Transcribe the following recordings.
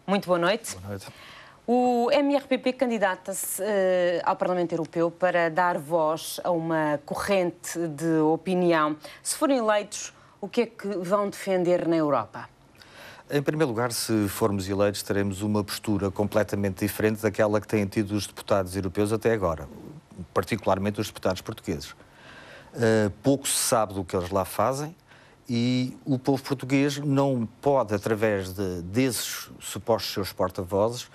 Muito boa noite. Boa noite. O MRPP candidata-se ao Parlamento Europeu para dar voz a uma corrente de opinião. Se forem eleitos, o que é que vão defender na Europa? Em primeiro lugar, se formos eleitos, teremos uma postura completamente diferente daquela que têm tido os deputados europeus até agora, particularmente os deputados portugueses. Pouco se sabe do que eles lá fazem e o povo português não pode, através desses supostos seus porta-vozes,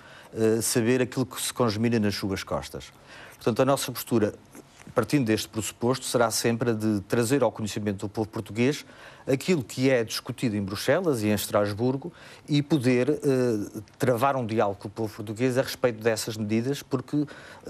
saber aquilo que se congemina nas suas costas. Portanto, a nossa postura, partindo deste pressuposto, será sempre a de trazer ao conhecimento do povo português aquilo que é discutido em Bruxelas e em Estrasburgo e poder travar um diálogo com o povo português a respeito dessas medidas, porque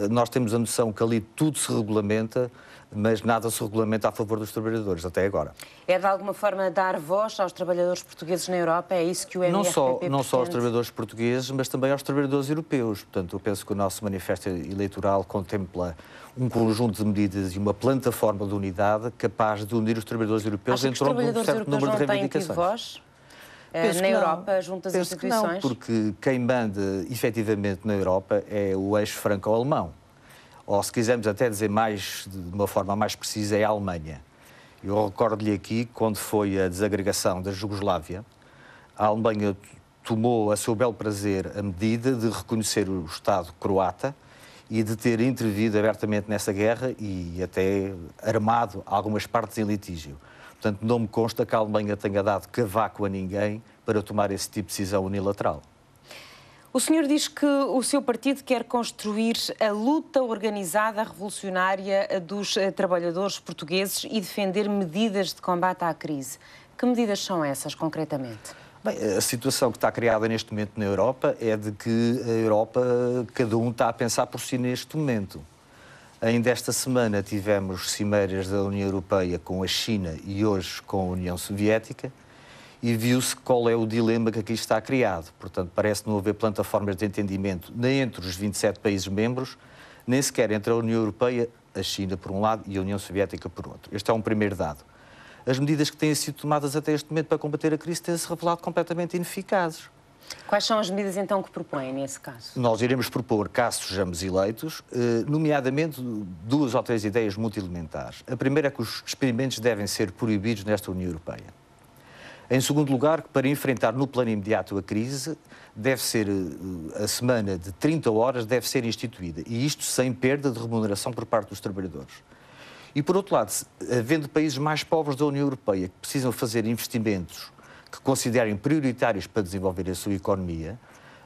nós temos a noção que ali tudo se regulamenta, mas nada se regulamenta a favor dos trabalhadores, até agora. É de alguma forma dar voz aos trabalhadores portugueses na Europa? É isso que o MRPP pretende? Não só aos trabalhadores portugueses, mas também aos trabalhadores europeus. Portanto, eu penso que o nosso manifesto eleitoral contempla um conjunto de medidas e uma plataforma de unidade capaz de unir os trabalhadores europeus em torno de um certo número de reivindicações. Voz na Europa, junto às instituições? Penso que não, porque quem manda efetivamente na Europa é o eixo franco-alemão. Ou, se quisermos até dizer de uma forma mais precisa, é a Alemanha. Eu recordo-lhe aqui, quando foi a desagregação da Jugoslávia, a Alemanha tomou a seu belo prazer a medida de reconhecer o Estado croata e de ter intervido abertamente nessa guerra e até armado algumas partes em litígio. Portanto, não me consta que a Alemanha tenha dado cavaco a ninguém para tomar esse tipo de decisão unilateral. O senhor diz que o seu partido quer construir a luta organizada revolucionária dos trabalhadores portugueses e defender medidas de combate à crise. Que medidas são essas, concretamente? Bem, a situação que está criada neste momento na Europa é de que a Europa, cada um está a pensar por si neste momento. Ainda esta semana tivemos cimeiras da União Europeia com a China e hoje com a União Soviética e viu-se qual é o dilema que aqui está criado. Portanto, parece não haver plataformas de entendimento nem entre os 27 países membros, nem sequer entre a União Europeia, a China por um lado e a União Soviética por outro. Este é um primeiro dado. As medidas que têm sido tomadas até este momento para combater a crise têm-se revelado completamente ineficazes. Quais são as medidas, então, que propõem nesse caso? Nós iremos propor, caso sejamos eleitos, nomeadamente 2 ou 3 ideias muito elementares. A primeira é que os experimentos devem ser proibidos nesta União Europeia. Em segundo lugar, que para enfrentar no plano imediato a crise, deve ser a semana de 30 horas deve ser instituída, e isto sem perda de remuneração por parte dos trabalhadores. E, por outro lado, havendo países mais pobres da União Europeia que precisam fazer investimentos que considerem prioritários para desenvolver a sua economia,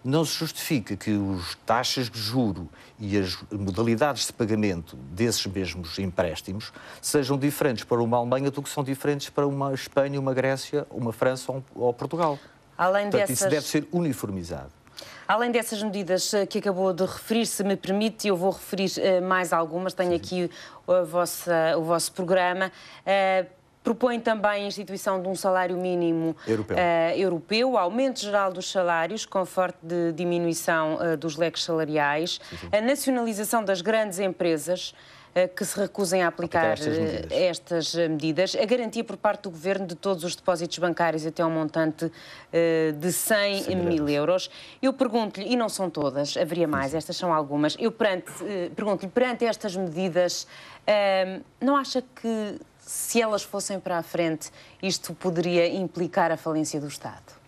não se justifica que as taxas de juro e as modalidades de pagamento desses mesmos empréstimos sejam diferentes para uma Alemanha do que são diferentes para uma Espanha, uma Grécia, uma França ou Portugal. Portanto, isso deve ser uniformizado. Além dessas medidas que acabou de referir, se me permite, eu vou referir mais algumas. Tenho aqui o vosso programa. Propõe também a instituição de um salário mínimo europeu, aumento geral dos salários, com forte diminuição dos leques salariais, a nacionalização das grandes empresas que se recusem a aplicar estas medidas, a garantia por parte do Governo de todos os depósitos bancários até um montante de 100 mil euros. Eu pergunto-lhe, e não são todas, haveria mais, estas são algumas, eu pergunto-lhe, perante estas medidas, não acha que, se elas fossem para a frente, isto poderia implicar a falência do Estado?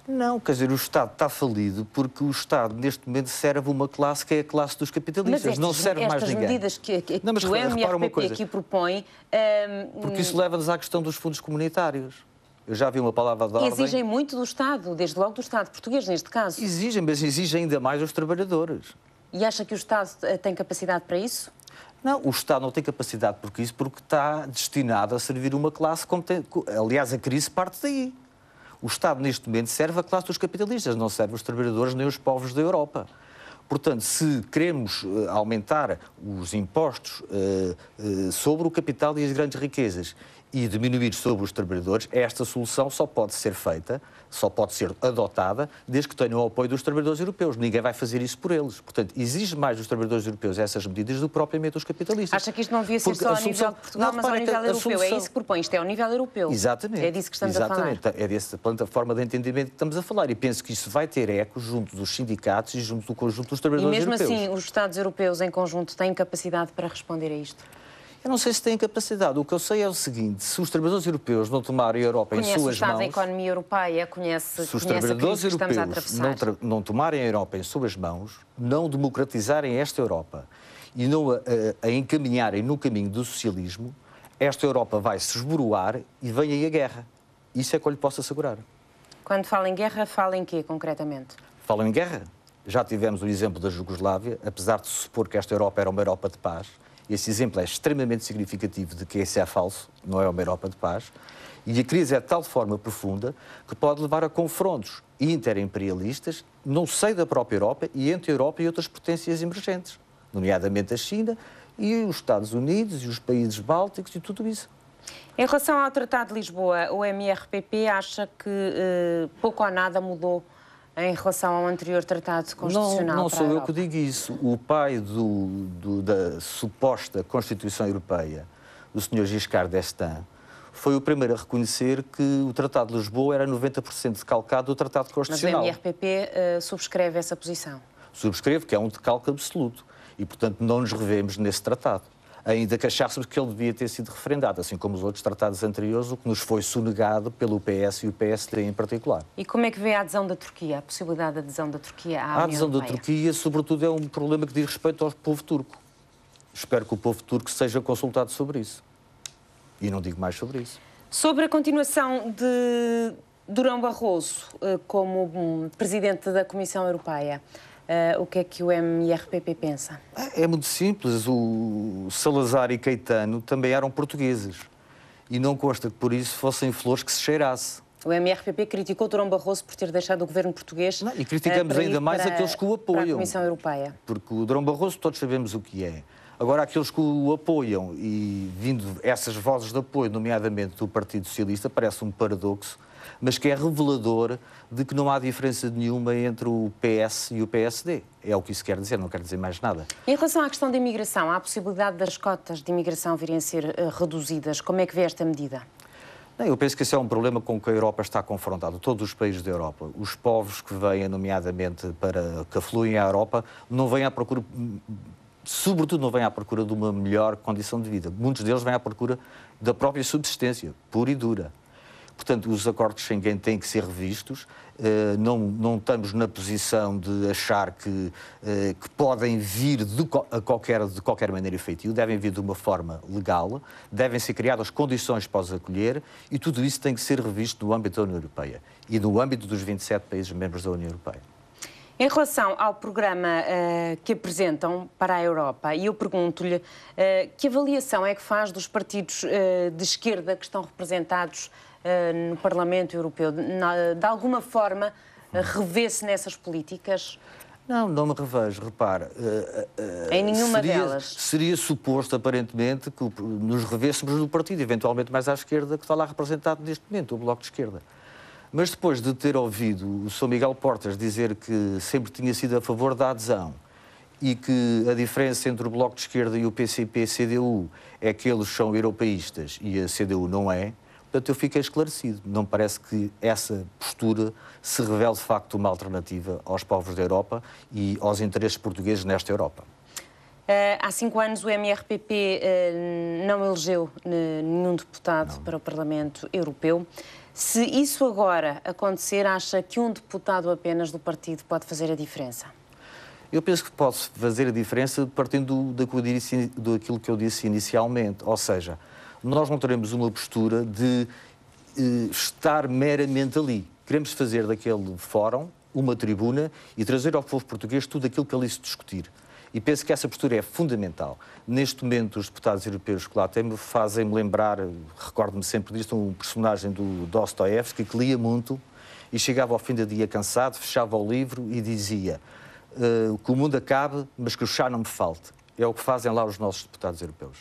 Não, quer dizer, o Estado está falido porque o Estado, neste momento, serve uma classe que é a classe dos capitalistas. Não serve mais ninguém. Medidas que o MRPP aqui propõe... Porque isso leva-nos à questão dos fundos comunitários. Eu já vi uma palavra de ordem... Exigem muito do Estado, desde logo do Estado português, neste caso. Exigem, mas exigem ainda mais os trabalhadores. E acha que o Estado tem capacidade para isso? Não, o Estado não tem capacidade porque está destinado a servir uma classe como tem... Aliás, a crise parte daí. O Estado, neste momento, serve a classe dos capitalistas, não serve os trabalhadores nem os povos da Europa. Portanto, se queremos aumentar os impostos sobre o capital e as grandes riquezas e diminuir sobre os trabalhadores, esta solução só pode ser feita, só pode ser adotada, desde que tenham o apoio dos trabalhadores europeus. Ninguém vai fazer isso por eles. Portanto, exige mais dos trabalhadores europeus essas medidas do que propriamente os capitalistas. Acha que isto não devia ser só a nível de Portugal, mas ao nível europeu? É isso que propõe, isto é ao nível europeu. Exatamente. É disso que estamos a falar. É dessa plataforma de entendimento que estamos a falar. E penso que isso vai ter eco junto dos sindicatos e junto do conjunto dos trabalhadores europeus. E mesmo assim, os Estados europeus em conjunto têm capacidade para responder a isto? Eu não sei se têm capacidade. O que eu sei é o seguinte: se os trabalhadores europeus não tomarem a Europa em suas mãos... Conhece o estado da economia europeia, conhece se os a crise trabalhadores que estamos a europeus atravessar. não tomarem a Europa em suas mãos, não democratizarem esta Europa e não a encaminharem no caminho do socialismo, esta Europa vai se esboroar e vem aí a guerra. Isso é que eu lhe posso assegurar. Quando fala em guerra, fala em quê, concretamente? Falam em guerra. Já tivemos o exemplo da Jugoslávia, apesar de supor que esta Europa era uma Europa de paz. Esse exemplo é extremamente significativo de que esse é falso, não é uma Europa de paz. E a crise é de tal forma profunda que pode levar a confrontos interimperialistas no seio da própria Europa e entre a Europa e outras potências emergentes, nomeadamente a China e os Estados Unidos e os países bálticos e tudo isso. Em relação ao Tratado de Lisboa, o MRPP acha que pouco ou nada mudou em relação ao anterior Tratado Constitucional? Não sou eu que digo isso. O pai da suposta Constituição Europeia, o Sr. Giscard d'Estaing, foi o primeiro a reconhecer que o Tratado de Lisboa era 90% decalcado do Tratado Constitucional. Mas o MRPP subscreve essa posição? Subscreve, que é um decalque absoluto. E, portanto, não nos revemos nesse tratado. Ainda que achássemos que ele devia ter sido referendado, assim como os outros tratados anteriores, o que nos foi sonegado pelo PS e o PSD em particular. E como é que vê a adesão da Turquia, a possibilidade de adesão da Turquia à União Europeia? A adesão da Turquia, sobretudo, é um problema que diz respeito ao povo turco. Espero que o povo turco seja consultado sobre isso. E não digo mais sobre isso. Sobre a continuação de Durão Barroso como presidente da Comissão Europeia, o que é que o MRPP pensa? É muito simples. O Salazar e Caetano também eram portugueses. E não consta que por isso fossem flores que se cheirasse. O MRPP criticou Durão Barroso por ter deixado o governo português... E criticamos ainda mais aqueles que o apoiam. Para a Comissão Europeia. Porque o Durão Barroso todos sabemos o que é. Agora, aqueles que o apoiam e vindo essas vozes de apoio, nomeadamente do Partido Socialista, parece um paradoxo, mas que é revelador de que não há diferença nenhuma entre o PS e o PSD. É o que isso quer dizer, não quer dizer mais nada. Em relação à questão da imigração, há a possibilidade das cotas de imigração virem a ser reduzidas. Como é que vê esta medida? Eu penso que esse é um problema com que a Europa está confrontada, todos os países da Europa. Os povos que vêm, nomeadamente, que afluem à Europa, não vêm à procura... Sobretudo não vêm à procura de uma melhor condição de vida. Muitos deles vêm à procura da própria subsistência, pura e dura. Portanto, os acordos de Schengen têm que ser revistos. Não estamos na posição de achar que podem vir de qualquer maneira efetiva. Devem vir de uma forma legal, devem ser criadas condições para os acolher e tudo isso tem que ser revisto no âmbito da União Europeia e no âmbito dos 27 países membros da União Europeia. Em relação ao programa que apresentam para a Europa, eu pergunto-lhe que avaliação é que faz dos partidos de esquerda que estão representados no Parlamento Europeu? De alguma forma, revê-se nessas políticas? Não me revejo. Repare, em nenhuma delas? Seria suposto, aparentemente, que nos revêssemos no partido, eventualmente mais à esquerda, que está lá representado neste momento, o Bloco de Esquerda. Mas depois de ter ouvido o Sr. Miguel Portas dizer que sempre tinha sido a favor da adesão e que a diferença entre o Bloco de Esquerda e o PCP-CDU é que eles são europeístas e a CDU não é, portanto eu fiquei esclarecido. Não me parece que essa postura se revele de facto uma alternativa aos povos da Europa e aos interesses portugueses nesta Europa. Há 5 anos o MRPP não elegeu nenhum deputado para o Parlamento Europeu. Se isso agora acontecer, acha que um deputado apenas do partido pode fazer a diferença? Eu penso que pode fazer a diferença partindo daquilo que eu disse inicialmente. Ou seja, nós não teremos uma postura de estar meramente ali. Queremos fazer daquele fórum uma tribuna e trazer ao povo português tudo aquilo que ali se discutir. E penso que essa postura é fundamental. Neste momento, os deputados europeus que lá têm fazem-me lembrar, recordo-me sempre disto, um personagem do Dostoiévski que lia muito e chegava ao fim do dia cansado, fechava o livro e dizia que o mundo acabe, mas que o chá não me falte. É o que fazem lá os nossos deputados europeus.